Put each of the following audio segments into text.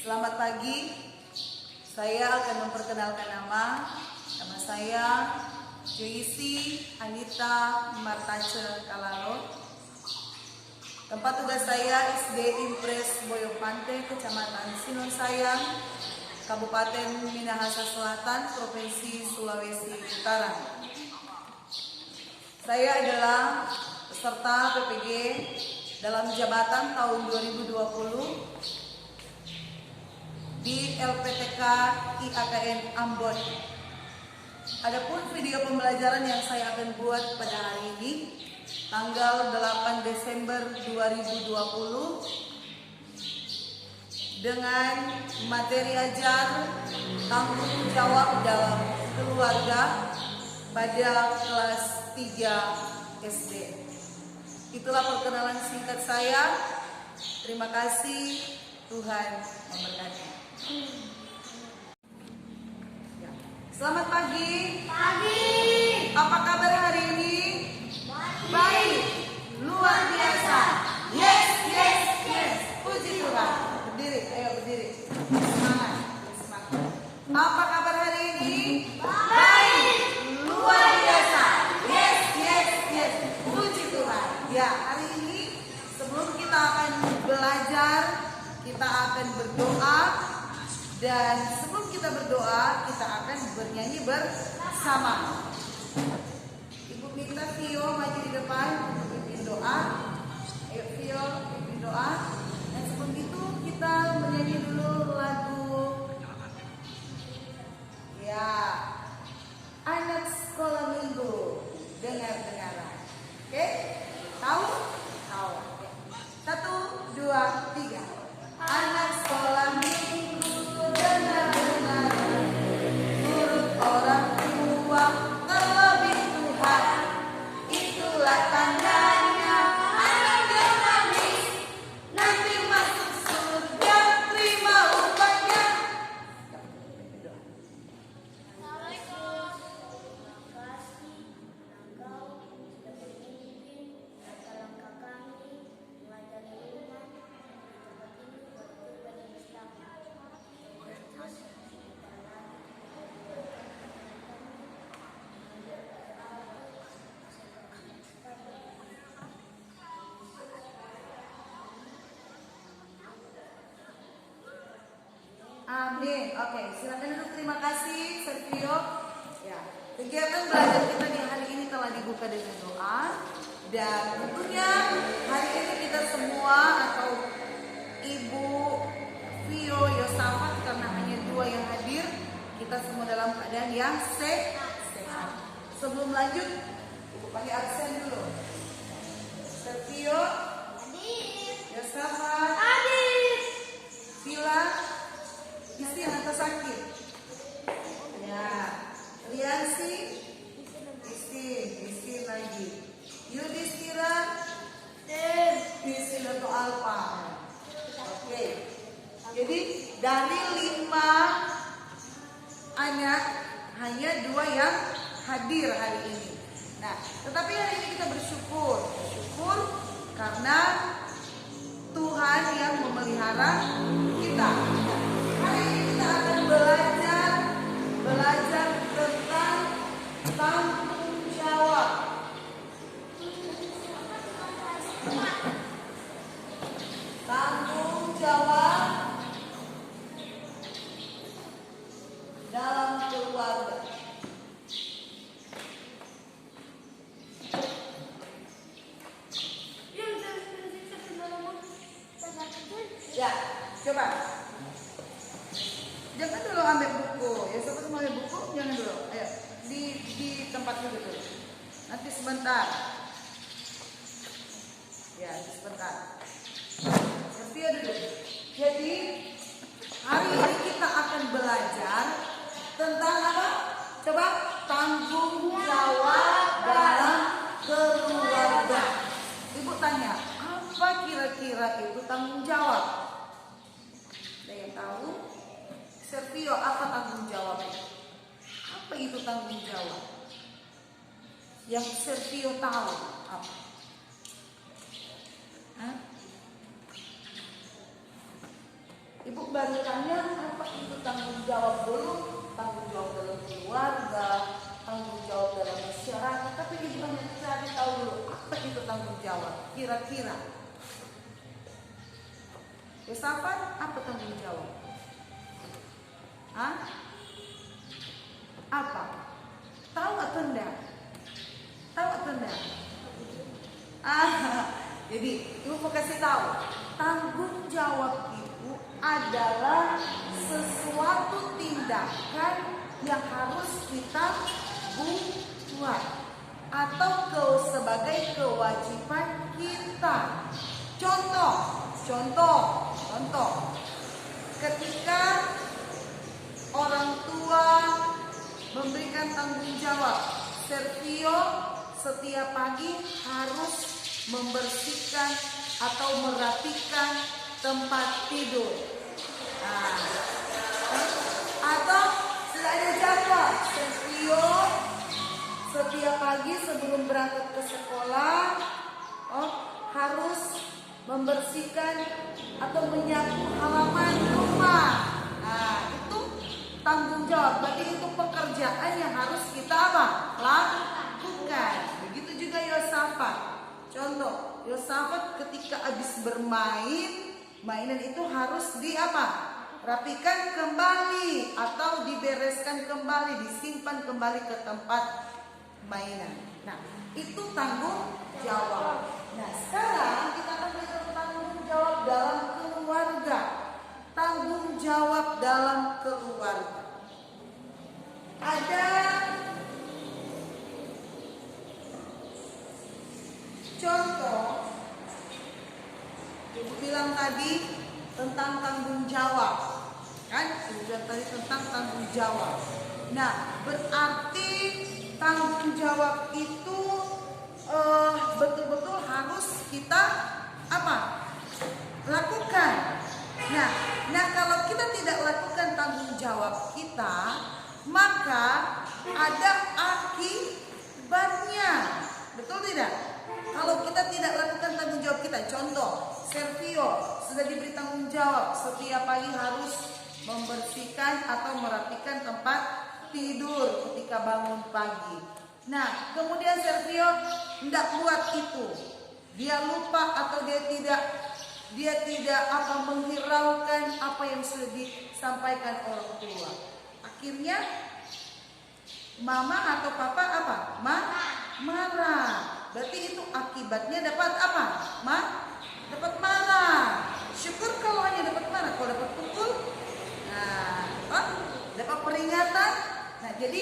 Selamat pagi. Saya akan memperkenalkan nama saya Joyce Anita Martace Kalalo. Tempat tugas saya SD Impres Boyopante, Kecamatan Sinonsayang, Kabupaten Minahasa Selatan, Provinsi Sulawesi Utara. Saya adalah peserta PPG dalam jabatan tahun 2020 di LPTK IAKN Ambon. Adapun video pembelajaran yang saya akan buat pada hari ini, tanggal 8 Desember 2020, dengan materi ajar tanggung jawab dalam keluarga pada kelas 3 SD. Itulah perkenalan singkat saya. Terima kasih. Tuhan memberkati. Selamat pagi. Pagi. Apa kabar hari ini? Baik. Luar biasa. Yes, yes, yes. Puji Tuhan. Berdiri, ayo berdiri. Semangat, semangat. Apa kabar hari ini? Baik. Luar biasa. Yes, yes, yes. Puji Tuhan. Ya, hari ini sebelum kita akan belajar, kita akan berdoa. Dan sebelum kita berdoa, kita akan bernyanyi bersama. Ibu minta Vio maju di depan untuk pimpin doa. Ayo Vio, pimpin doa. Dan sebelum itu kita menyanyi dulu lagu ya, anak sekolah minggu, dengar-dengaran. Oke? Tahu? Tahu. Oke. 1, 2, 3. Anak sekolah minggu, dengar-dengaran, turut orang tua, terlebih Tuhan. Itulah tandanya anaknya manis, nanti masuk surga, terima upahnya. Assalamualaikum. Terima kasih engkau sudah memimpin langkah kami mengajari iman di tempat ini berpribadi Islam. Terus Amin. Oke, silakan duduk. Terima kasih, Sergio. Ya, kegiatan belajar kita di hari ini telah dibuka dengan doa. Dan tentunya hari ini kita semua atau Ibu Vio, Yosafat, karena hanya 2 yang hadir, kita semua dalam keadaan yang sehat. Sebelum lanjut, Ibu panggil absen dulu. Sergio, hadir. Yosafat, Hadir. Vila, istri yang atas sakit. Ya, Liansi, istri lagi. Yudhistira, istri atau Alfa. Oke. Jadi dari 5 anak hanya 2 yang hadir hari ini. Nah, tetapi hari ini kita bersyukur karena Tuhan yang memelihara kita. Hari ini kita akan belajar tentang tanggung jawab. Tanggung jawab dalam keluarga. Ya, coba. Jangan dulu ambil buku. Ya, siapa mau ambil buku? Jangan dulu. Ayo, di tempat dulu. Nanti sebentar. Ya, sebentar. Setia dulu. Jadi, hari ini kita akan belajar tentang apa? Coba, tanggung jawab dalam keluarga. Ibu tanya, apa kira-kira itu tanggung jawab? Ada yang tahu? Sergio, apa tanggung jawabnya? Apa itu tanggung jawab? Yang Sergio tahu apa? Hah? Ibu baru tanya apa itu tanggung jawab dulu, tanggung jawab dalam keluarga, tanggung jawab dalam masyarakat. Tapi ibu hanya cari tahu dulu apa itu tanggung jawab. Kira-kira, Yosafat, apa tanggung jawab? Hah? Apa? Tahu atau enggak? Tahu atau enggak? Jadi ibu mau kasih tahu, tanggung jawab ibu adalah sesuatu tindakan yang harus kita buat atau sebagai kewajiban kita. Contoh, ketika orang tua memberikan tanggung jawab, Sergio setiap pagi harus membersihkan atau merapikan tempat tidur. Nah, atau sudah ada jadwal, Sergio setiap pagi sebelum berangkat ke sekolah harus membersihkan atau menyapu halaman rumah. Nah, itu tanggung jawab. Berarti itu pekerjaan yang harus kita lakukan. Begitu juga Yosafat. Contoh, Yosafat ketika habis bermain, mainan itu harus rapikan kembali atau dibereskan kembali, disimpan kembali ke tempat mainan. Nah, itu tanggung jawab. Nah, sekarang kita akan belajar tanggung jawab dalam keluarga. Tanggung jawab dalam keluarga. Ada contoh, ibu bilang tadi tentang tanggung jawab, kan? Ibu bilang tadi tentang tanggung jawab. Nah, berarti tanggung jawab itu betul-betul harus kita lakukan. Nah, kalau kita tidak lakukan tanggung jawab kita, maka ada akibatnya. Betul tidak? Kalau kita tidak lakukan tanggung jawab kita, contoh, Sergio sudah diberi tanggung jawab setiap pagi harus membersihkan atau merapikan tempat tidur ketika bangun pagi. Nah, kemudian Sergio tidak buat itu. Dia lupa atau dia tidak menghiraukan apa yang sudah disampaikan orang tua. Akhirnya mama atau papa marah. Berarti itu akibatnya dapat dapat marah. Syukur kalau hanya dapat marah. Kalau dapat pukul, dapat peringatan. Nah, jadi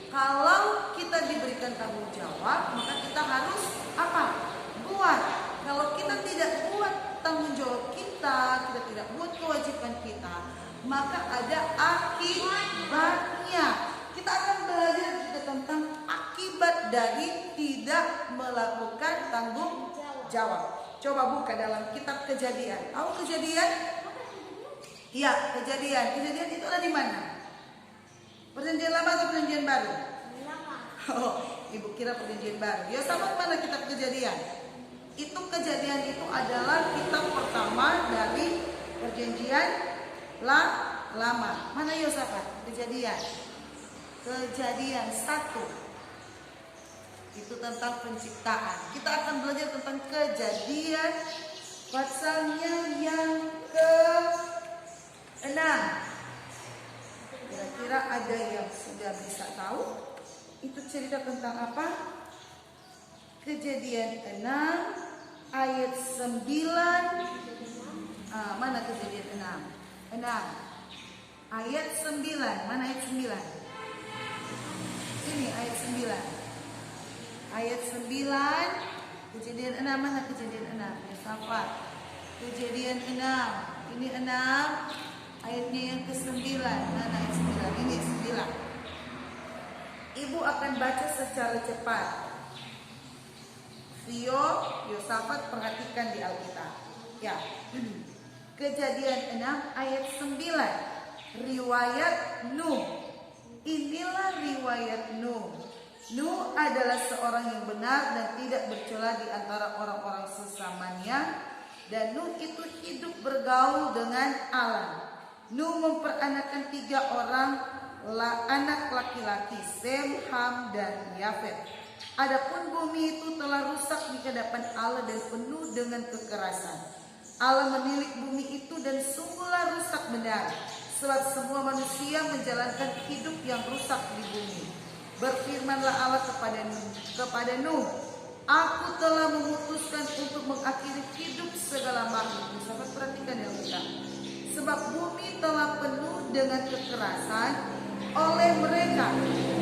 kalau kita diberikan tanggung jawab, maka kita harus buat. Kalau kita tidak buat tanggung jawab kita tidak buat kewajiban kita, maka ada akibatnya. Kita akan belajar juga tentang akibat dari tidak melakukan tanggung jawab. Coba buka dalam kitab Kejadian. Tahu Kejadian? Iya, Kejadian. Kejadian itu ada di mana? Perjanjian Lama atau Perjanjian Baru? Oh, ibu kira Perjanjian Baru. Yosafat mana kitab Kejadian? Itu Kejadian itu adalah kitab pertama dari Perjanjian Lama. Mana Yosafat? Kejadian 1. Itu tentang penciptaan. Kita akan belajar tentang Kejadian pasalnya yang ke-6. Kira-kira ada yang sudah bisa tahu itu cerita tentang apa? Kejadian 6 ayat 9. Mana Kejadian 6? Ayat 9. Mana ayat 9? Ini ayat 9. Ayat 9. Kejadian 6. Mana Kejadian 6? Yosafat. Kejadian 6. Ini 6. Ayatnya yang ke-9. Mana ayat 9? Ini 9. Ibu akan baca secara cepat. Rio, Yosafat perhatikan di Alkitab. Ya. Kejadian 6 ayat 9. Riwayat Nuh. Inilah riwayat Nuh. Nuh adalah seorang yang benar dan tidak bercela di antara orang-orang sesamanya. Dan Nuh itu hidup bergaul dengan Allah. Nuh memperanakan 3 orang anak laki-laki, Sem, Ham, dan Yafet. Adapun bumi itu telah rusak di hadapan Allah dan penuh dengan kekerasan. Allah menilik bumi itu dan sungguhlah rusak benar, sebab semua manusia menjalankan hidup yang rusak di bumi. Berfirmanlah Allah kepada Nuh, Aku telah memutuskan untuk mengakhiri hidup segala makhluk. Sahabat perhatikan ya kita. Sebab bumi telah penuh dengan kekerasan oleh mereka.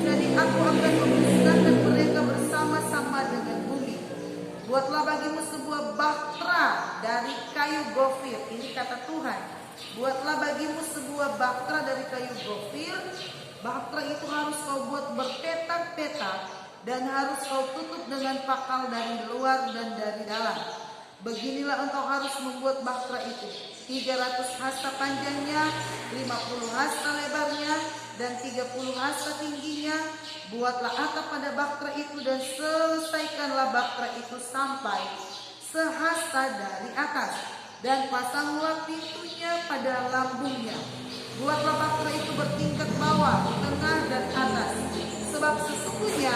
Jadi aku akan memusnahkan mereka bersama-sama dengan bumi. Buatlah bagimu sebuah bahtera dari kayu gofir. Ini kata Tuhan. Buatlah bagimu sebuah bahtera dari kayu gofir. Bahtera itu harus kau buat berpetak-petak dan harus kau tutup dengan pakal dari luar dan dari dalam. Beginilah engkau harus membuat bahtera itu. 300 hasta panjangnya, 50 hasta lebarnya, dan 30 hasta tingginya. Buatlah atap pada bahtera itu dan selesaikanlah bahtera itu sampai sehasta dari atas. Dan pasanglah pintunya pada lambungnya. Buatlah bahtera itu bertingkat bawah, tengah, dan atas. Sebab sesungguhnya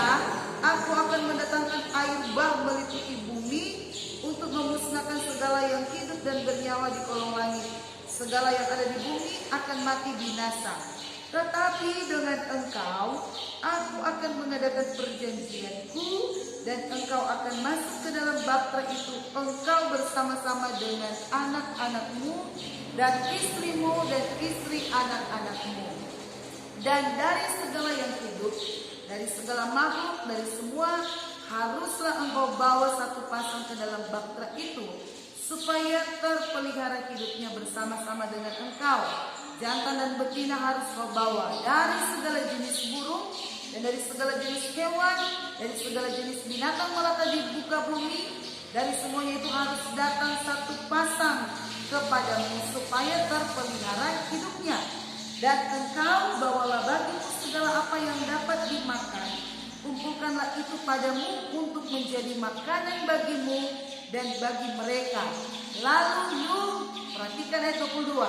aku akan mendatangkan air bah meliputi bumi untuk memusnahkan segala yang hidup dan bernyawa di kolong langit. Segala yang ada di bumi akan mati binasa. Tetapi dengan engkau, aku akan mengadakan perjanjianku dan engkau akan masuk ke dalam bahtera itu, engkau bersama-sama dengan anak-anakmu dan istrimu dan istri anak-anakmu. Dan dari segala yang hidup, dari segala makhluk, dari semua, haruslah engkau bawa satu pasang ke dalam bahtera itu, supaya terpelihara hidupnya bersama-sama dengan engkau. Jantan dan betina harus kau bawa dari segala jenis burung dan dari segala jenis hewan, dari segala jenis binatang melata di muka bumi. Dari semuanya itu harus datang satu pasang kepadamu supaya terpelihara hidupnya. Dan engkau bawalah bagimu segala apa yang dapat dimakan. Kumpulkanlah itu padamu untuk menjadi makanan bagimu dan bagi mereka. Lalu Nuh, perhatikan ayat 22.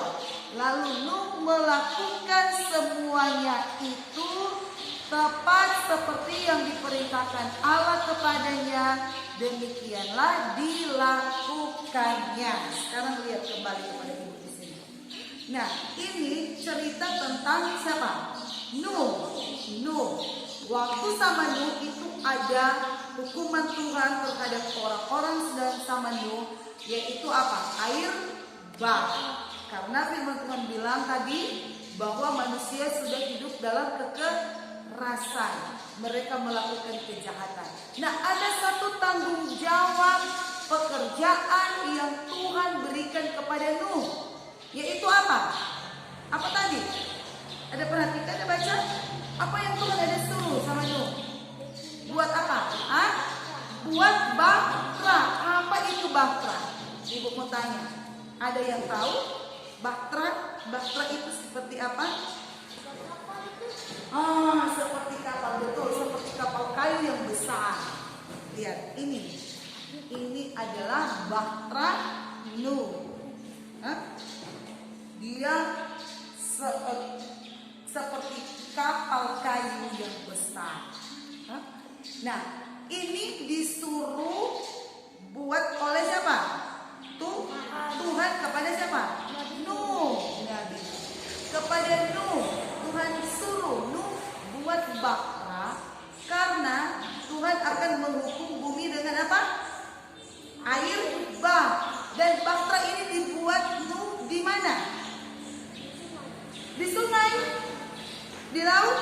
Lalu Nuh melakukan semuanya itu tepat seperti yang diperintahkan Allah kepadanya. Demikianlah dilakukannya. Sekarang lihat kembali kepada ibu di sini. Nah, ini cerita tentang siapa? Nuh. Waktu sama Nuh itu ada hukuman Tuhan terhadap orang-orang sedang sama Nuh, yaitu apa? Air bah. Karena firman Tuhan bilang tadi bahwa manusia sudah hidup dalam kekerasan, mereka melakukan kejahatan. Nah, ada satu tanggung jawab pekerjaan yang Tuhan berikan kepada Nuh, yaitu apa? Apa tadi? Ada perhatikan ya baca? Apa yang Tuhan ada suruh sama Nuh? Buat apa? Buat bahtera. Apa itu bahtera? Ibu mau tanya. Ada yang tahu? Bahtera itu seperti apa? Seperti kapal, betul. Seperti kapal kayu yang besar. Lihat, ini adalah bahtera Nuh. Dia seperti kapal kayu yang besar. Nah, ini disuruh buat oleh siapa? Tuhan kepada siapa? Nuh. Kepada Nuh, Tuhan suruh Nuh buat bahtera karena Tuhan akan menghukum bumi dengan apa? Air bah. Dan bahtera ini dibuat Nuh di mana? Di sungai? Di laut?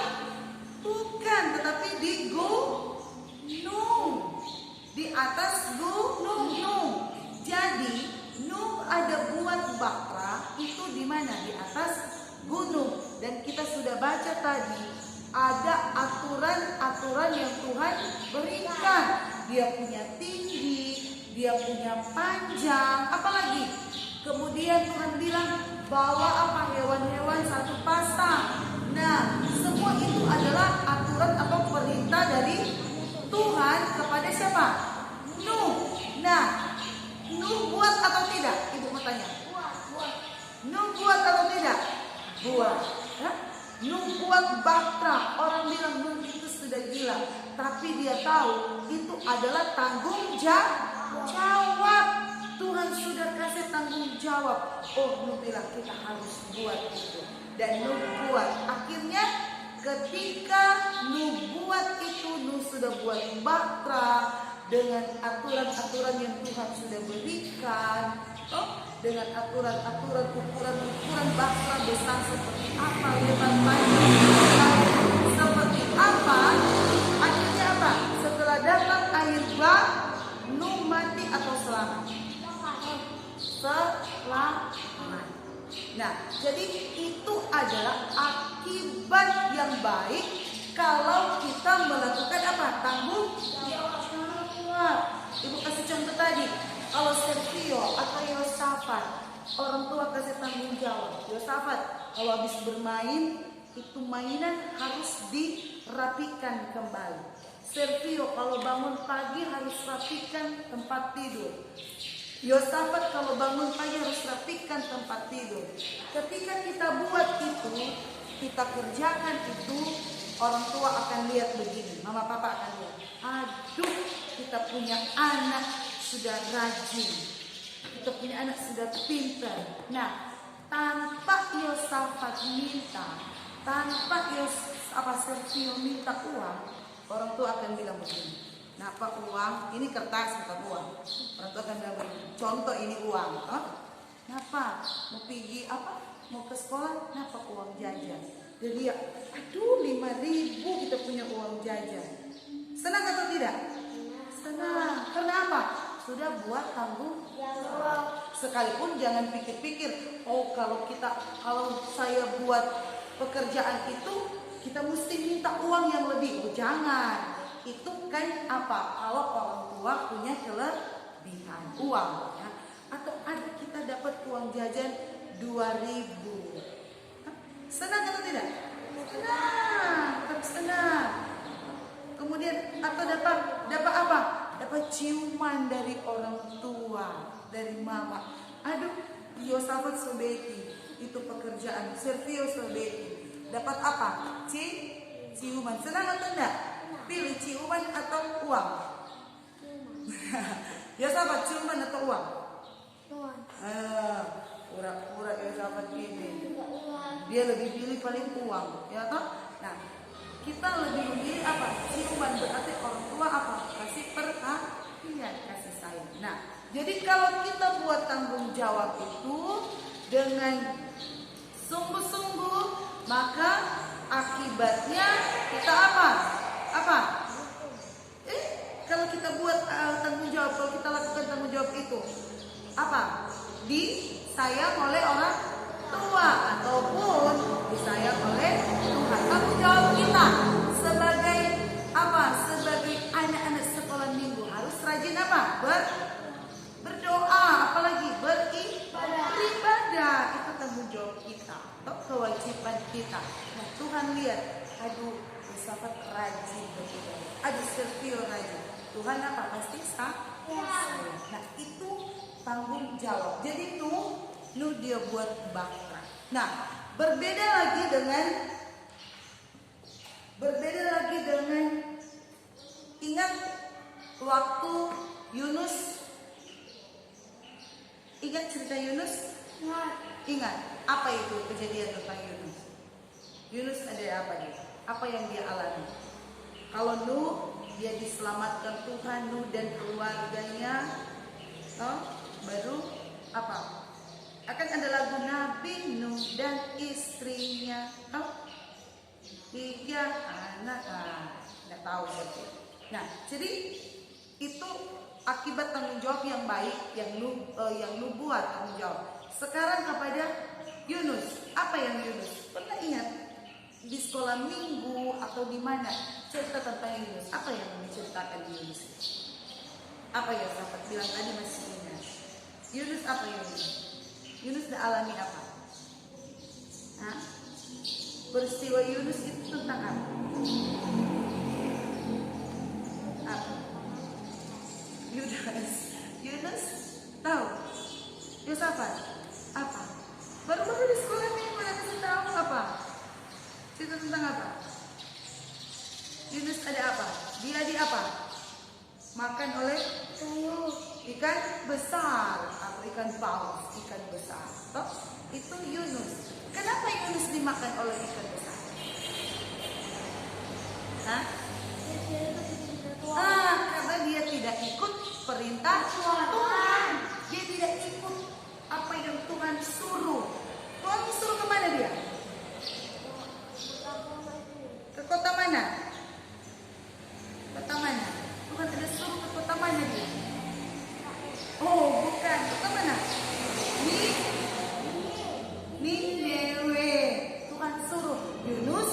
Bukan, tetapi di gunung. Di atas gunung Nuh. Jadi Nuh ada buat bahtera itu di mana? Di atas gunung. Dan kita sudah baca tadi ada aturan-aturan yang Tuhan berikan. Dia punya tinggi, dia punya panjang, apalagi. Kemudian Tuhan bilang bawa apa? Hewan-hewan satu pasang. Nah, semua itu adalah aturan atau perintah dari Tuhan kepada siapa? Nuh. Nah, Nuh buat atau tidak? Ibu mau tanya. Nuh buat atau tidak? buat. Ya? Nuh buat Batra. Orang bilang Nuh itu sudah gila, tapi dia tahu itu adalah tanggung jawab. Tuhan sudah kasih tanggung jawab. Oh, Nuh bilang kita harus buat itu, dan Nuh buat. Akhirnya ketika Nuh buat itu, Nuh sudah buat Batra dengan aturan-aturan yang Tuhan sudah berikan. Dengan aturan-aturan, ukuran Batra besar seperti apa, lebar panjang seperti apa. Akhirnya apa? Setelah datang air bah, Nuh mati atau selamat? Selamat. Nah, jadi itu adalah akibat yang baik kalau kita melakukan apa? Tanggung jawab. Ibu kasih contoh tadi. Kalau Sergio atau Yosafat, orang tua kasih tanggung jawab. Yosafat, kalau habis bermain, itu mainan harus dirapikan kembali. Sergio, kalau bangun pagi harus rapikan tempat tidur. Yosafat, kalau bangun pagi harus rapikan tempat tidur. Ketika kita buat itu, kita kerjakan itu, orang tua akan lihat begini. Mama papa akan lihat, aduh, kita punya anak sudah rajin, kita punya anak sudah pintar. Nah, tanpa Yosafat minta, tanpa Sergio minta uang, orang tua akan bilang begini, kenapa uang? Ini kertas bukan uang. Orang tua akan bilang begini, contoh ini uang. Kenapa? Mau pergi apa? Mau ke sekolah? Kenapa uang jajan? Dia lihat, aduh 5.000 kita punya uang jajan. Senang atau tidak? Senang. Kenapa? Sudah buat tanggung jawab. Sekalipun jangan pikir-pikir, oh kalau saya buat pekerjaan itu, kita mesti minta uang yang lebih. Oh jangan. Itu kan apa? Kalau orang tua punya kelebihan uang, ya? Atau ada kita dapat uang jajan 2.000. Senang atau tidak? Senang, tetap senang. Kemudian atau dapat apa? Dapat ciuman dari orang tua, dari mama. Aduh, Yosafat sobeki, itu pekerjaan. Sergio sobeki. Dapat apa? Ciuman. Senang atau enggak? Pilih ciuman atau uang? Yosafat, ciuman atau uang? Uang. Pura-pura Yosafat gini. Dia lebih pilih paling uang, ya toh? Nah, kita lebih memilih apa? Ciuman. Berarti orang tua apa? Kasih perhatian, kasih sayang. Nah, jadi kalau kita buat tanggung jawab itu dengan sungguh-sungguh, maka akibatnya kita apa? Kalau kita buat tanggung jawab, kalau kita lakukan tanggung jawab itu apa? Disayang oleh orang tua ataupun disayang oleh Tuhan. Tanggung jawab kita sebagai apa? Sebagai anak-anak sekolah minggu harus rajin apa? Berdoa, apalagi beribadah. Itu tanggung jawab kita, atau kewajiban kita. Nah, Tuhan lihat, aduh, Yosafat rajin beribadah. Aduh, Sergio rajin. Tuhan apa? Pasti sayang. Nah, itu tanggung jawab. Jadi Nuh dia buat Batra. Nah, berbeda lagi dengan ingat waktu Yunus. Ingat cerita Yunus? Ingat apa itu kejadian tentang Yunus? Yunus ada apa dia? Apa yang dia alami? Kalau Nuh, dia diselamatkan Tuhan, Nuh dan keluarganya. Baru apa? Akan ada lagu Nabi Nuh dan istrinya. 3 anak. Nggak tahu berarti. Nah, jadi itu akibat tanggung jawab yang baik yang Nuh buat tanggung jawab. Sekarang kepada Yunus. Apa yang Yunus? Pernah ingat di sekolah minggu atau di mana cerita tentang Yunus? Apa yang diceritakan di Yunus? Apa ya sahabat bilang tadi masih ingat? Yunus apa Yunus? Yunus dah alami apa? Peristiwa Yunus itu tentang apa? Yunus tahu? Yosafat apa? Baru-baru di sekolah minggu yang kasih tahu cerita tentang apa? Yunus ada apa? Dia di apa? Makan oleh ikan besar atau ikan paus, ikan besar. Toh? Itu Yunus. Kenapa Yunus dimakan oleh ikan besar? Hah? Karena dia tidak ikut perintah Tuhan. Dia tidak ikut apa yang Tuhan suruh. Tuhan suruh kemana dia? Ke kota mana? Kota mana? Tuhan ada suruh ke kota mana dia? Oh, bukan. Kota mana? Ninewe. Tuhan suruh Yunus,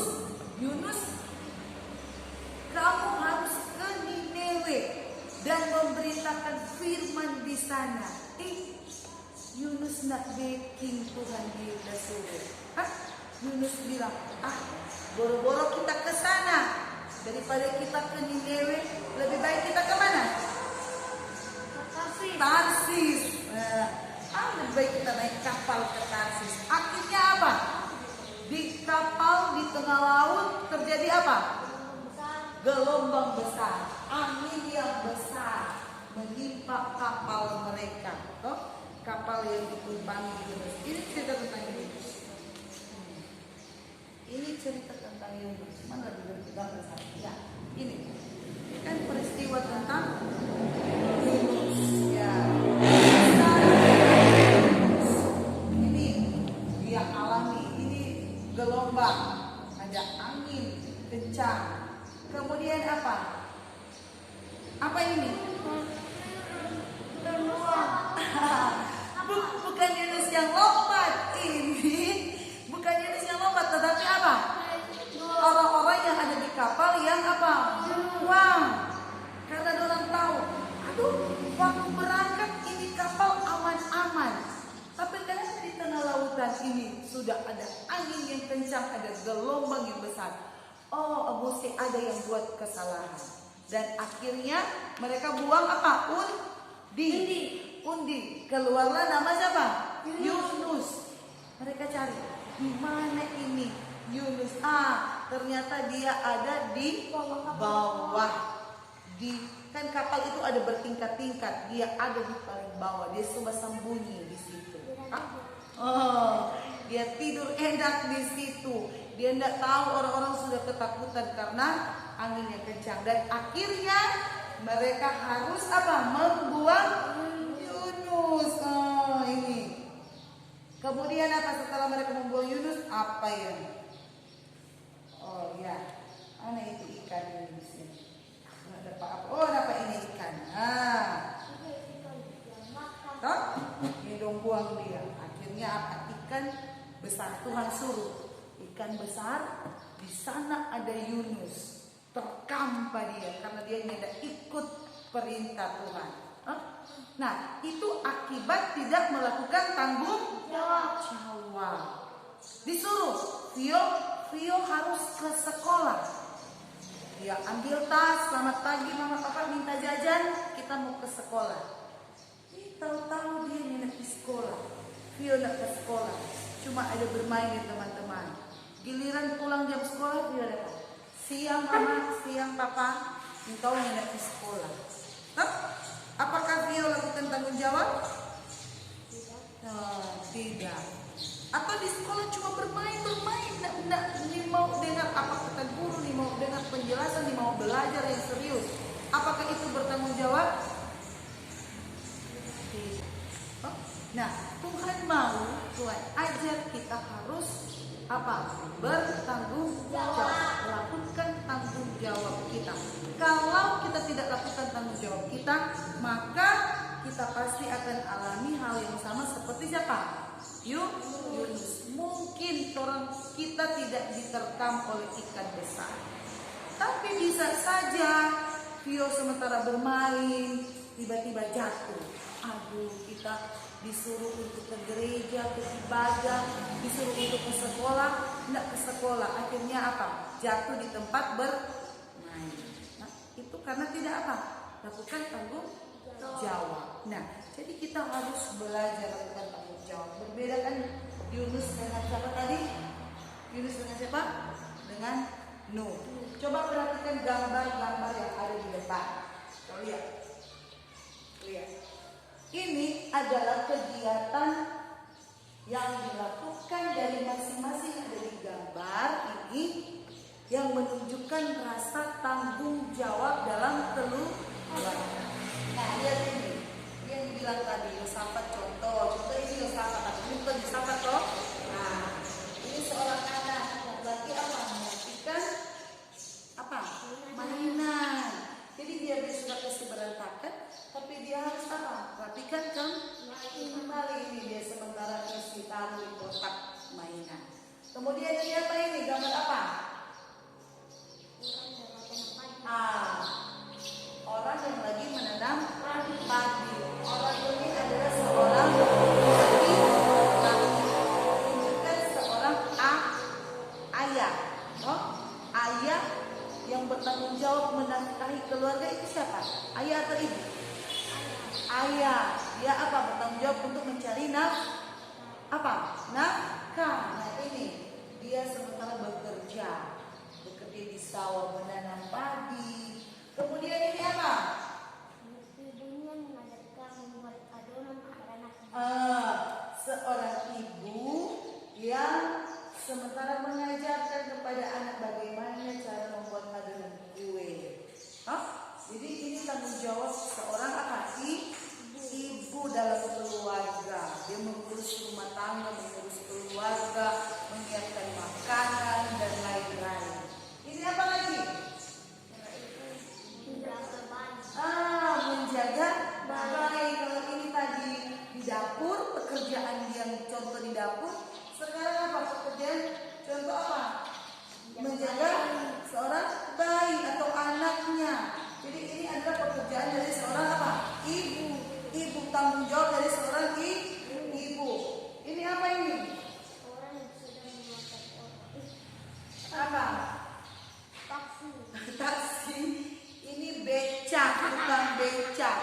kamu harus ke Ninewe dan memberitakan firman di sana. Yunus nak baking Tuhan dia suruh. Yunus bilang, boro-boro kita ke sana daripada kita ke Ninewe, lebih baik kita ke mana? Tarsis. Lebih baik kita naik kapal ke Tarsis. Akhirnya apa? Di kapal di tengah laut terjadi apa? Gelombang besar, angin yang besar menimpa kapal mereka. Kapal yang ditumpangi Yunus. Ini cerita tentang Yunus. Ini cerita tentang Yunus. Mana gambar saya? Ya, ini kan peristiwa tentang Yunus. Ya. Ini dia alami. Ini gelombang, ada angin kencang. Kemudian apa? Apa ini? Bukan Yunus yang lompat. Ini bukan Yunus yang lompat, tetapi apa? Orang-orang yang ada di kapal yang apa? Wow. Karena orang tahu, waktu berangkat ini kapal aman-aman. Tapi kenapa di tengah lautan ini sudah ada angin yang kencang, ada gelombang yang besar? Mesti ada yang buat kesalahan. Dan akhirnya mereka buang apa? Undi. Keluarlah nama siapa? Yunus. Mereka cari, di mana ini Yunus? Ternyata dia ada di bawah. Kan kapal itu ada bertingkat-tingkat. Dia ada di paling bawah. Dia coba sembunyi di situ. Dia tidur enak di situ. Dia tidak tahu orang-orang sudah ketakutan karena angin yang kencang. Dan akhirnya mereka harus apa? Membuang Yunus. Ini. Kemudian apa setelah mereka membuang Yunus? Apa yang? Mana itu ikan Yunus ini? Dapat apa? Dapat ini ikan. Toh? Ini dong buang dia. Akhirnya apa? Ikan besar. Tuhan suruh ikan besar. Di sana ada Yunus. Terkampa dia karena dia tidak ikut perintah Tuhan. Nah, itu akibat tidak melakukan tanggung jawab. Disuruh Vio harus ke sekolah. Dia ambil tas, selamat pagi mama papa minta jajan, kita mau ke sekolah. Tahu-tahu dia nginep di sekolah. Vio nak ke sekolah, cuma ada bermain dengan teman-teman. Giliran pulang jam sekolah Vio datang. Siang mama, siang papa, engkau nginep di sekolah. Apakah Vio lakukan tanggung jawab? Tidak. Atau di sekolah cuma bermain, ni mau dengar apa kata guru, ni mau dengar penjelasan, ni mau belajar yang serius. Apakah itu bertanggung jawab? Tidak. Nah, Tuhan mau, Tuhan ajar kita harus apa? Bertanggung jawab. Lakukan tanggung jawab kita. Kalau kita tidak lakukan tanggung jawab kita, maka kita pasti akan alami hal yang sama seperti siapa? Yunus. Mungkin orang kita tidak diterkam oleh ikan besar, tapi bisa saja Vio sementara bermain tiba-tiba jatuh. Kita disuruh untuk ke gereja, ke ibadah, disuruh untuk ke sekolah, tidak ke sekolah. Akhirnya apa? Jatuh di tempat bermain. Nah, itu karena tidak apa? Lakukan tanggung jawab. Nah, jadi kita harus belajar lakukan tanggung jawab. Berbeda kan Yunus dengan siapa tadi? Yunus dengan siapa? dengan nu. Coba perhatikan gambar-gambar yang ada di depan. Kau lihat. Lihat. Ini adalah kegiatan yang dilakukan dari masing-masing yang ada di gambar ini yang menunjukkan rasa tanggung jawab dalam keluarga. Nah, lihat ini. Yang dibilang tadi, filsafat contoh ini filsafat, ini bukan filsafat toh. Nah, ini seorang anak lagi apa? Menyaksikan apa? Mainan. Jadi dia sudah kasih berantakan, tapi dia harus apa? Rapikan kan? Kembali ini dia sementara isi taruh di kotak mainan. Kemudian ini apa ini? Gambar apa? Orang yang lagi menanam padi. Orang ini adalah seorang menunjukkan seorang ayah. Ayah yang bertanggung jawab menafkahi keluarga itu siapa? Ayah atau ibu? Ayah. Dia apa? Bertanggung jawab untuk mencari nafkah. Nah ini dia sementara bekerja di sawah menanam padi. Kemudian ini apa? Ibunya mengajarkan membuat adonan kepada anak. Seorang ibu yang sementara mengajarkan kepada anak bagaimana cara membuat adonan kue. Jadi ini tanggung jawab seorang apa? Ibu dalam keluarga. Dia mengurus rumah tangga, mengurus keluarga, menyiapkan makanan dan lain-lain. Ini apa lagi? Menjaga bayi. Kalau ini tadi di dapur, pekerjaan yang contoh di dapur. Sekarang apa pekerjaan? Contoh apa? Menjaga seorang bayi atau anaknya. Jadi ini adalah pekerjaan dari seorang apa? Ibu. Ibu tanggung jawab dari seorang ibu. Ini apa ini? Orang yang sedang memasak Apa? Taksi. Ini becak, bukan becak.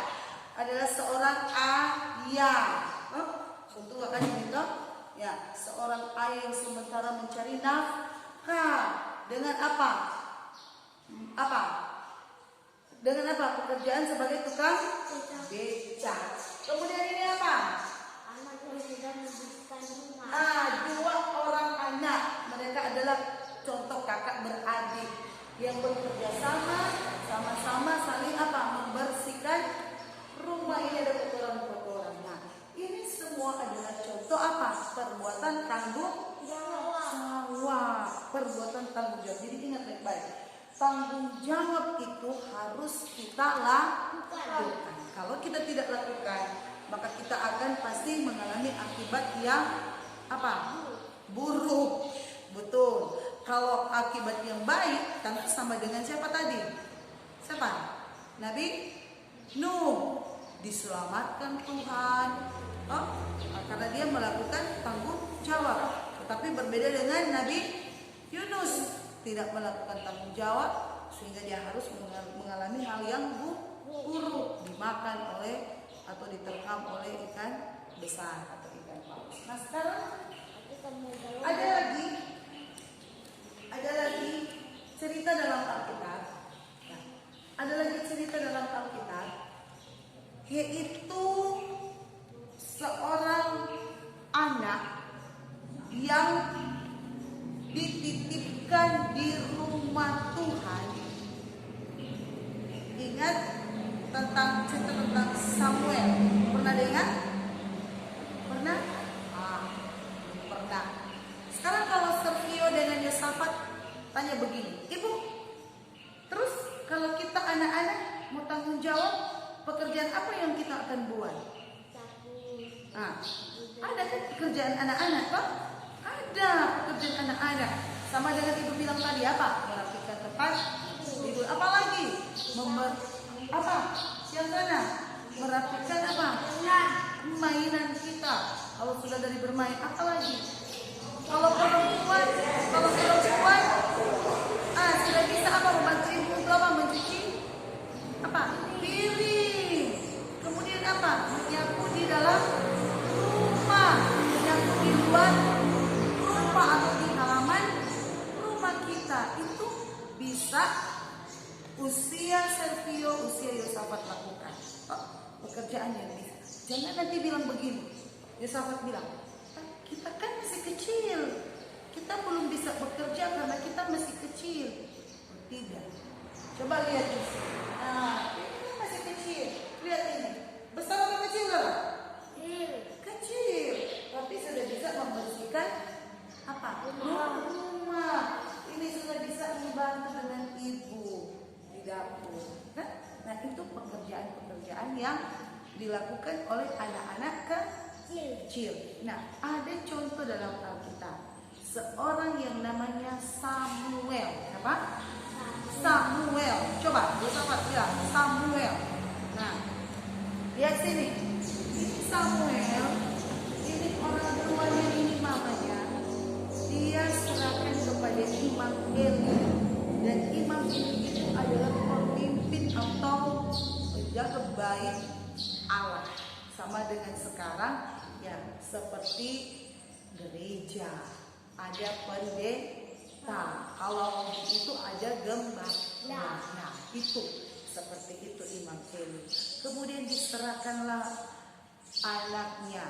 Adalah seorang ayah. Untuk akan gitu. Ya, seorang ayah yang sementara mencari nafkah dengan apa? Dengan apa? Pekerjaan sebagai tukang becak. Kemudian ini apa? anak yang sedang membersihkan rumah. Dua orang anak. Mereka adalah contoh kakak beradik yang bekerja sama-sama saling apa? Membersihkan rumah. Ini ada kotoran-kotoran. Nah, ini semua adalah contoh apa? Perbuatan tanggung jawab. Perbuatan tanggung jawab. Jadi ingat baik-baik. Tanggung jawab itu harus kita lakukan. Kalau kita tidak lakukan, maka kita akan pasti mengalami akibat yang apa? Buruk. Betul. Kalau akibat yang baik, tentu sama dengan siapa tadi? Siapa? Nabi Nuh. Diselamatkan Tuhan. Karena dia melakukan tanggung jawab. Tetapi berbeda dengan Nabi Yunus, tidak melakukan tanggung jawab sehingga dia harus mengalami hal yang buruk, dimakan oleh atau diterkam oleh ikan besar atau ikan paus. Nah sekarang ada lagi cerita dalam Alkitab. Ada lagi cerita dalam Alkitab, yaitu seorang anak yang dititipkan di rumah Tuhan. Ingat tentang cerita tentang Samuel. Pernah dengar? Pernah? Pernah. Sekarang kalau Sergio dengan Yosafat tanya begini, Ibu, terus kalau kita anak-anak mau tanggung jawab, pekerjaan apa yang kita akan buat? Ada kan pekerjaan anak-anak, Pak? Ada pekerjaan anak-anak. Sama dengan ibu bilang tadi apa? Merapikan tempat tidur. Apa lagi? Yang sana? Merapikan apa? Mainan kita. Kalau sudah dari bermain, apa lagi? Kalau perempuan sudah bisa apa? Membantu ibu untuk apa? Mencuci apa? Piring. Kemudian apa? Menyapu di dalam rumah, menyapu di luar rumah atau di halaman rumah kita. pekerjaan yang bisa. Jangan nanti bilang begini. Yosafat bilang, kita kan masih kecil, kita belum bisa bekerja karena kita masih kecil. Oh, tidak. Coba lihat di sini. Nah, ini masih kecil. Lihat ini. Besar atau kecil nggak? Kecil. Tapi sudah bisa membersihkan apa? Rumah. Ini sudah bisa membantu dengan ibu di dapur. Nah, itu pekerjaan-pekerjaan yang dilakukan oleh anak-anak kecil. Nah, ada contoh dalam Alkitab. Seorang yang namanya Samuel. Apa? Samuel. Coba, Yosafat bilang Samuel. Nah, lihat sini. Ini Samuel. Ini orang tuanya, ini mamanya. Dia serahkan kepada Imam Eli. Dan Imam Eli itu adalah pemimpin atau penjaga bait Allah. Sama dengan sekarang ya, seperti gereja ada pendeta, kalau itu ada gembala. Nah, itu seperti itu Imam Eli. Kemudian diserahkanlah anaknya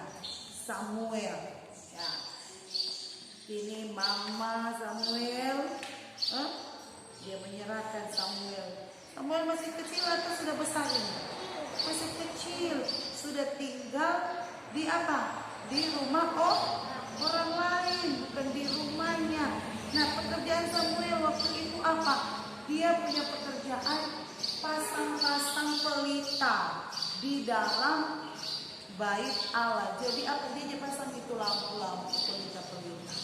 Samuel. Ya, ini mama Samuel. Dia menyerahkan Samuel. Samuel masih kecil atau sudah besar ini? Masih kecil, sudah tinggal di apa? Di rumah orang lain, bukan di rumahnya. Nah, pekerjaan Samuel waktu itu apa? Dia punya pekerjaan pasang-pasang pelita di dalam bait Allah. Jadi apa dia pasang itu lampu-lampu pelita-pelita.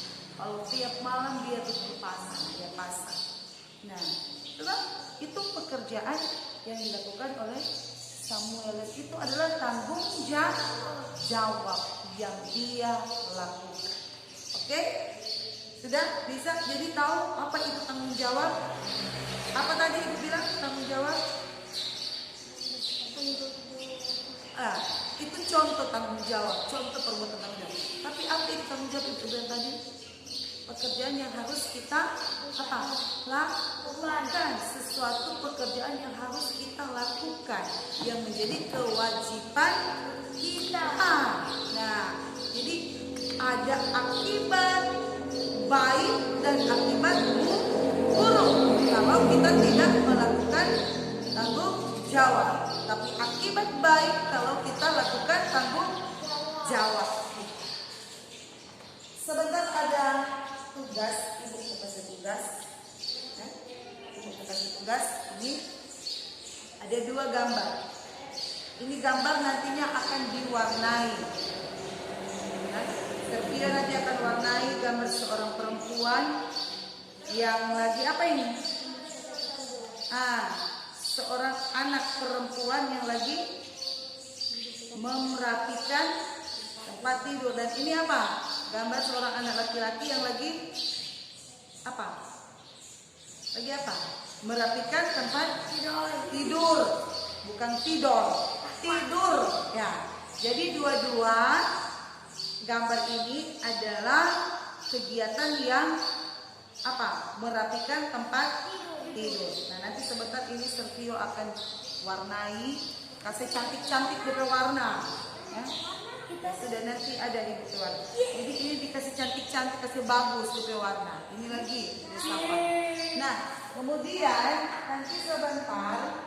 Kalau tiap malam dia dia pasang. Nah, itu pekerjaan yang dilakukan oleh Samuel. Itu adalah tanggung jawab yang dia lakukan. Oke? Sudah bisa jadi tahu apa itu tanggung jawab? Apa tadi ibu bilang tanggung jawab? Itu contoh tanggung jawab, contoh perbuatan tanggung jawab. Tapi apa itu tanggung jawab itu bilang tadi? Pekerjaan yang harus kita lakukan, sesuatu pekerjaan yang harus kita lakukan, yang menjadi kewajiban kita. Nah, jadi ada akibat baik dan akibat buruk kalau kita tidak melakukan tanggung jawab. Tapi akibat baik kalau kita lakukan tanggung jawab. Sebentar ada tugas, ibu kasih tugas. Ibu kasih tugas. Ini ada 2 gambar. Ini gambar nantinya akan diwarnai. Dia nanti akan warnai gambar seorang perempuan yang lagi apa ini? Seorang anak perempuan yang lagi merapikan tempat tidur. Dan ini apa? Gambar seorang anak laki-laki yang lagi apa? Lagi apa? Merapikan tempat tidur. Bukan tidur. Ya. Jadi dua-dua gambar ini adalah kegiatan yang apa? Merapikan tempat tidur. Nah, nanti sebentar ini Sergio akan warnai, kasih cantik-cantik berwarna. Ya. Sudah nanti ada ibu warna. Jadi ini dikasih cantik-cantik, kasih bagus ibu warna. Ini lagi sama. Nah, kemudian nanti sebentar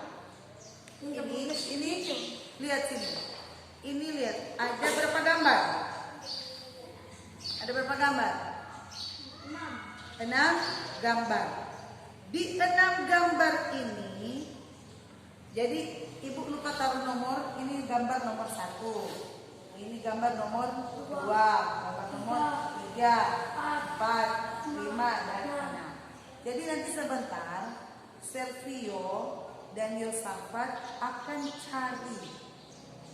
ini lihat sini. Ini lihat ada berapa gambar? Ada berapa gambar? 6 gambar. Di 6 gambar ini, jadi ibu lupa taruh nomor. Ini gambar nomor 1. Ini gambar nomor 2, gambar nomor 3, 4, 5, dan 6. Jadi nanti sebentar Sergio dan Yosafat akan cari,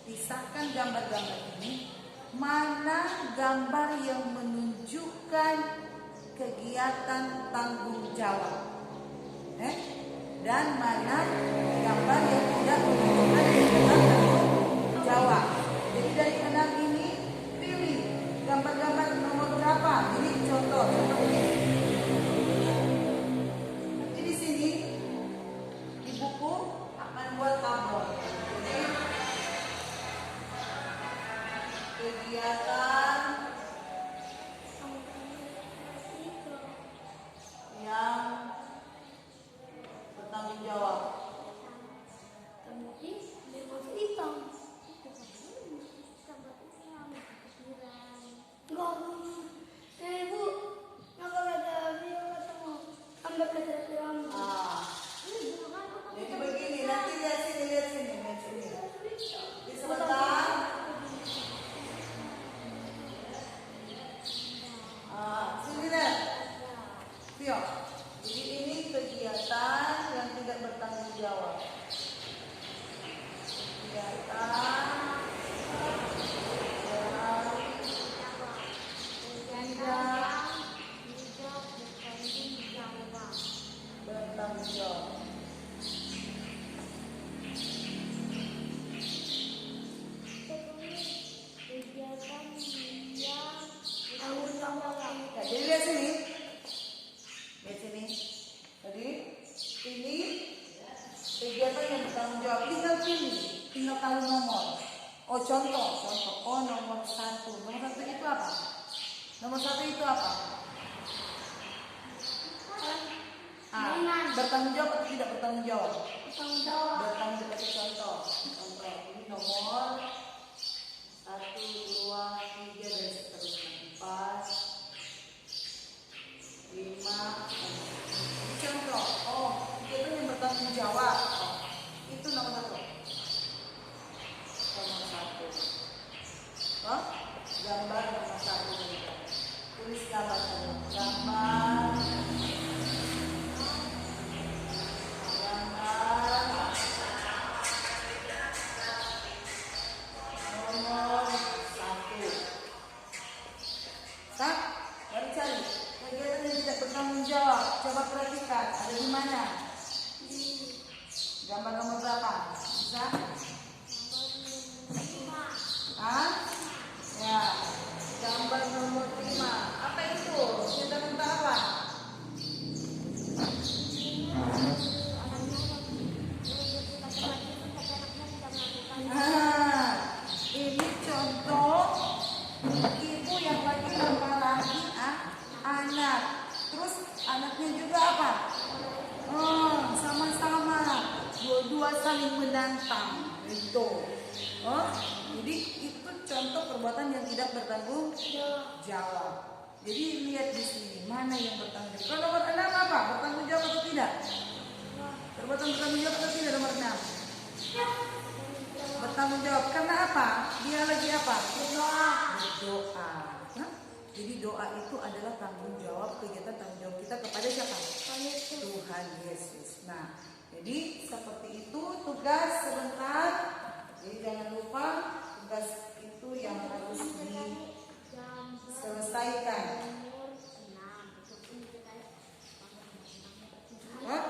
pisahkan gambar-gambar ini, mana gambar yang menunjukkan kegiatan tanggung jawab, dan mana gambar yang tidak menunjukkan kegiatan tanggung jawab. Jadi dari 6 ini pilih gambar-gambar nomor berapa. Ini contoh ini. Nanti di sini di buku akan buat tabel. Jadi Sergio. Jadi ini kegiatan yang tidak bertanggung jawab. Kegiatan bertanggung jawab. Ya, jadi lihat sini. Lihat sini. Jadi ini kegiatan yang bertanggung jawab. Tinggal pilih, tinggal tahu nomor. Oh contoh. Oh nomor 1. Nomor 1 itu apa? Nomor 1 itu apa? Bertanggung jawab atau tidak bertanggung jawab? Bertanggung jawab. Bertanggung jawab. Contoh. Ini nomor 1, 2, 3 dan seterusnya. 4, 5. Contoh. Oh, itu yang bertanggung jawab. Oh, itu nomor 1. Nomor 1. Oh, gambar nomor 1. Tulis gambar saja. Gambar. Nomor 1. Tak? Baru cari. Kegiatan yang tidak bertanggung jawab. Coba perhatikan. Ada di mana? Gambar nomor berapa? Bisa? Ah? Ya. Gambar nomor 5. Apa itu? Kita minta apa? Ini contoh ibu yang lagi memarahi anak. Terus anaknya juga apa? Oh, sama-sama. Dua-dua saling menantang. Itu. Oh, jadi itu contoh perbuatan yang tidak bertanggung jawab. Jadi lihat di sini mana yang bertanggung jawab. Kalau nomor 6 apa? Bertanggung jawab atau tidak? Perbuatan bertanggung jawab atau tidak nomor 6? Bertanggung jawab. Karena apa? Dia lagi apa? Berdoa. Hah? Jadi doa itu adalah tanggung jawab, kegiatan tanggung jawab kita kepada siapa? Tuhan Yesus. Nah, jadi seperti itu tugas sebentar. Jadi jangan lupa tugas itu yang harus diselesaikan. Hah?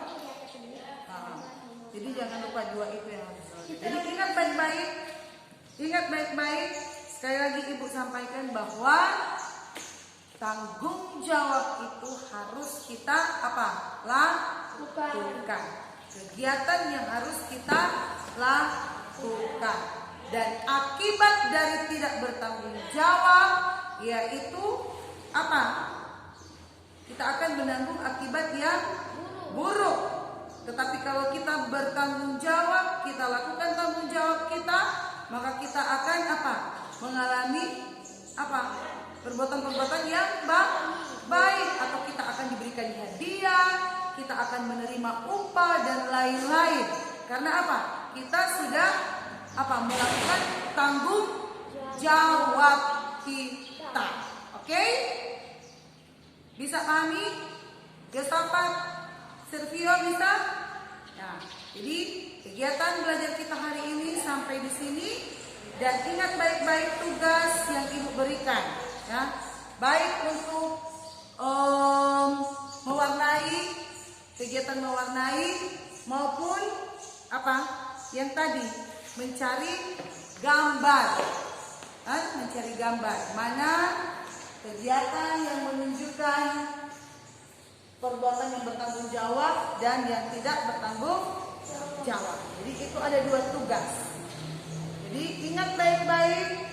Jadi jangan lupa 2 itu yang harus diselesaikan. Jadi ingat baik-baik. Sekali lagi ibu sampaikan bahwa tanggung jawab itu harus kita lakukan. Kegiatan yang harus kita lakukan. Dan akibat dari tidak bertanggung jawab yaitu apa? Kita akan menanggung akibat yang buruk. Tetapi kalau kita bertanggung jawab, kita lakukan tanggung jawab kita, maka kita akan apa? Mengalami apa? Perbuatan-perbuatan yang baik, atau kita akan diberikan hadiah, kita akan menerima upah dan lain-lain. Karena apa? Kita sudah apa? Melakukan tanggung jawab kita. Oke? Bisa pahami? Yosafat, Sergio bisa? Nah, jadi kegiatan belajar kita hari ini sampai di sini. Dan ingat baik-baik tugas yang ibu berikan, ya, baik untuk mewarnai kegiatan maupun apa yang tadi mencari gambar, mencari gambar mana kegiatan yang menunjukkan perbuatan yang bertanggung jawab dan yang tidak bertanggung jawab. Jadi itu ada 2 tugas. Jadi ingat baik-baik,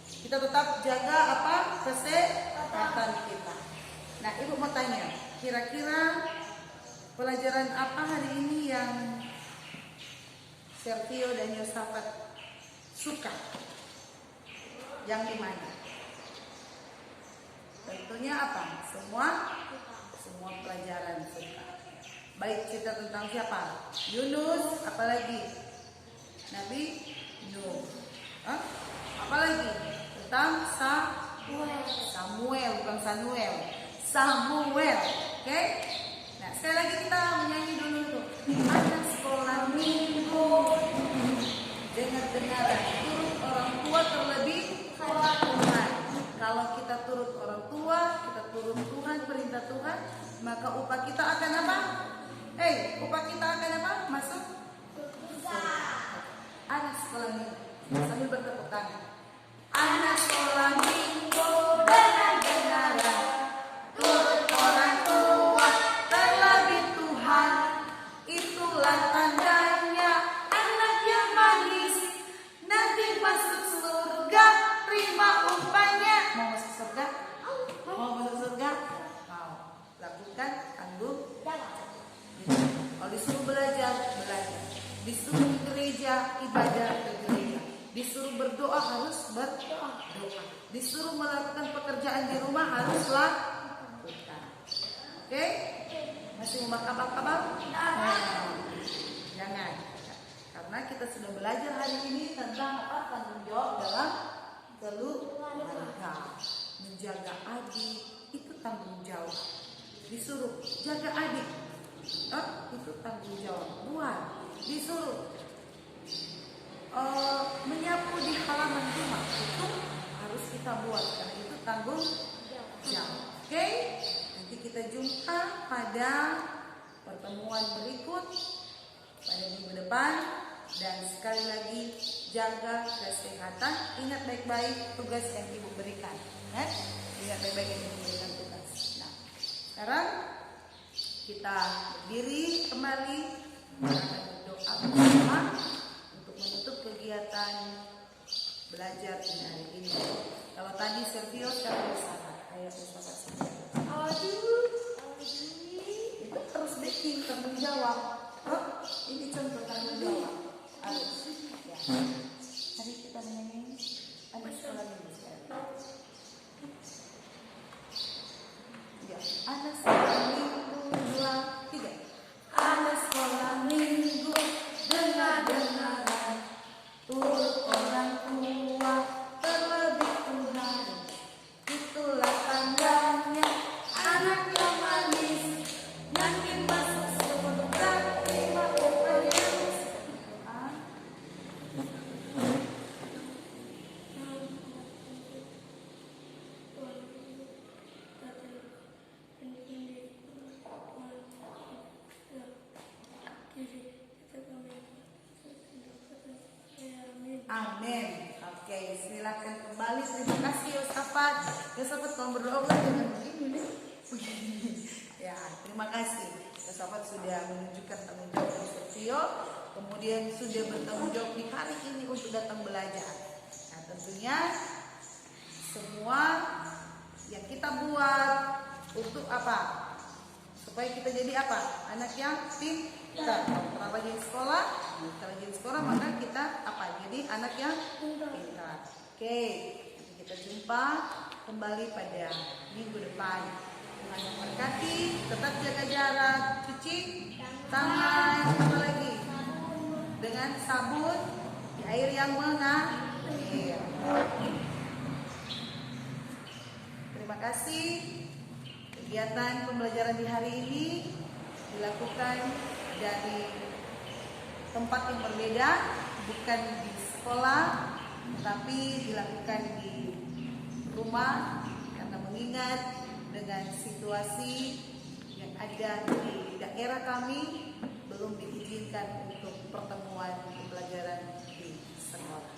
kita tetap jaga apa? Kesehatan kita. Nah, ibu mau tanya, kira-kira pelajaran apa hari ini yang Sergio dan Yosafat suka? Yang di mana? Tentunya apa? Semua pelajaran suka. Baik cerita tentang siapa? Yunus, apalagi? Nabi Nuh. Apalagi? Tentang Samuel, bukan Samuel. Samuel. Oke? Nah, sekali lagi kita menyanyi dulu tuh. Anak sekolah minggu, dengar-dengar turut orang tua terlebih Tuhan. Kalau kita turut orang tua, kita turut Tuhan, perintah Tuhan, maka upah kita akan apa? Upah kita akan apa? Masuk anak sekolah minggu. Sambil bertepuk tangan. Anak sekolah minggu, dengar-dengar turut orang tua terlebih Tuhan. Itulah tandanya anak yang manis nanti masuk surga, terima upahnya. Mau masuk surga? Mau masuk surga? Mau. Lakukan, tanggung. Kalau disuruh belajar, belajar. Disuruh ke gereja, ibadah ke gereja. Disuruh berdoa, harus berdoa. Disuruh melakukan pekerjaan di rumah, harus lakukan. Oke? Masih mau bakal-bakal? Jangan. Karena kita sudah belajar hari ini tentang apa? Tanggung jawab dalam keluarga. Menjaga adik itu tanggung jawab. Disuruh jaga adik, itu tanggung jawab. Buat disuruh menyapu di halaman rumah, itu harus kita buat karena itu tanggung jawab. Oke? Nanti kita jumpa pada pertemuan berikut pada minggu depan. Dan sekali lagi jaga kesehatan. Ingat baik-baik tugas yang Ibu berikan. Ingat baik-baik yang Ibu berikan tugas. Nah, sekarang kita berdiri kembali, akan berdoa bersama untuk menutup kegiatan belajar di hari ini. Kalau tadi Sergio, sekarang bersama. Ayo bersama Sergio. Itu terus bikin tanggung jawab. Ini contoh tanggung jawab. Harus. Ya. Hari kita menyanyi ada sekolah minggu sekarang. Ya, ada sekolah minggu 2, 3. Ada sekolah minggu, dengar-dengar turut orang tua terlebih Tuhan. Itulah tandanya anak yang manis nanti masuk surga, terima upahnya. Amin. Oke, silakan kembali. Terima kasih Yosafat. Yosafat kalau berdoa dengan begini. Ya, terima kasih. Yosafat sudah menunjukkan tanggung jawab di Sergio, kemudian sudah bertanggung jawab di hari ini untuk datang belajar. Nah, tentunya semua yang kita buat untuk apa? Supaya kita jadi apa? Anak yang pintar. Kalau rajin sekolah, maka kita apa? Jadi anak yang pintar. Oke, nanti kita jumpa kembali pada minggu depan. Tuhan memberkati, tetap jaga jarak, cuci tangan, apa lagi? Dengan sabun, di air yang mengalir. Terima kasih. Kegiatan pembelajaran di hari ini dilakukan dari tempat yang berbeda, bukan di sekolah, tetapi dilakukan di rumah karena mengingat dengan situasi yang ada di daerah kami belum diizinkan untuk pertemuan pembelajaran di sekolah.